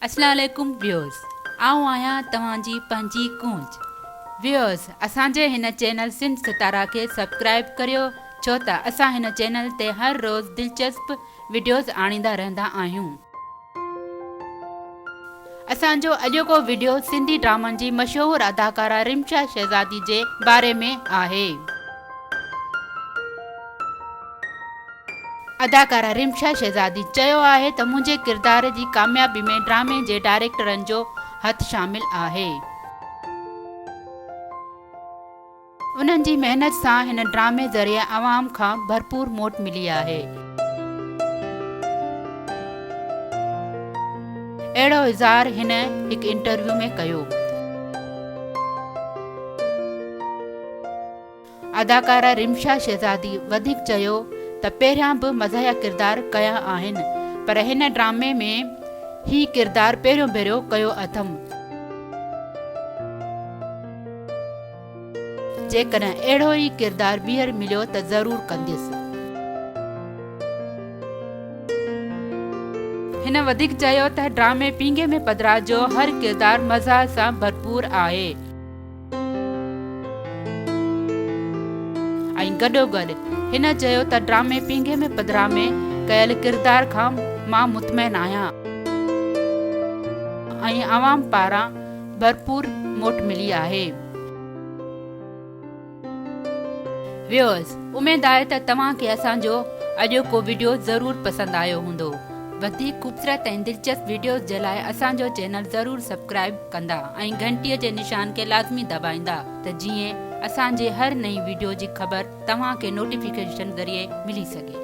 अस्सलाम वालेकुम व्यूअर्स, आऊं आहियां तव्हांजी पंहिंजी कूंज। व्यूअर्स, असांजे हिन चैनल सिंध सितारा खे सब्सक्राइब करियो, छो त असां हिन चैनल ते हर रोज़ दिलचस्प वीडियोज़ आणींदा रहंदा आहियूं। असांजो अॼोको वीडियो सिंधी ड्रामनि जी मशहूरु अदाकारा रिमशा शहज़ादी जे बारे में आहे। अदाकारा रिमशा शहज़ादी चयो आहे त मुंहिंजे किरदार जी कामयाबी में ड्रामे जे डायरेक्टरनि जो हथ शामिल आहे। उन्हनि जी महिनत सां हिन ड्रामे ज़रिए आवाम खां भरपूर मोट मिली आहे। अहिड़ो इज़हार हिन हिकु इंटरव्यू में कयो। अदाकारा रिमशा शहज़ादी वधीक चयो त पहिरियां बि मज़ाहिया किरदार कया आहिनि, पर हिन ड्रामे में ही किरदार पहिरियों भेरो कयो अथमि। जेकॾहिं अहिड़ो ई किरदार ॿीहर मिलियो त ज़रूरु कंदसि। हिन वधीक चयो त ड्रामे पींगे में पधरा जो हर किरदार मज़ाक सां भरपूर आहे ऐं गॾोगॾु हिन चयो त ड्रामे पींगे में पधरा में कयल किरदार खां मां मुतमइन आहियां ऐं आवाम पारां भरपूर मोट मिली आहे। व्यूअर्स, उमेद आहे त तव्हांखे असांजो अॼोको वीडियो ज़रूरु पसंदि आयो हूंदो। वधीक ख़ूबसूरत ऐं दिलचस्प वीडियोज़ जे लाइ असांजो चैनल ज़रूरु सब्सक्राइब कंदा ऐं घंटीअ जे निशान खे लाज़मी दॿाईंदा त जीअं असांजे हर नई वीडियो जी ख़बर तव्हांखे नोटिफिकेशन ज़रिए मिली सघे।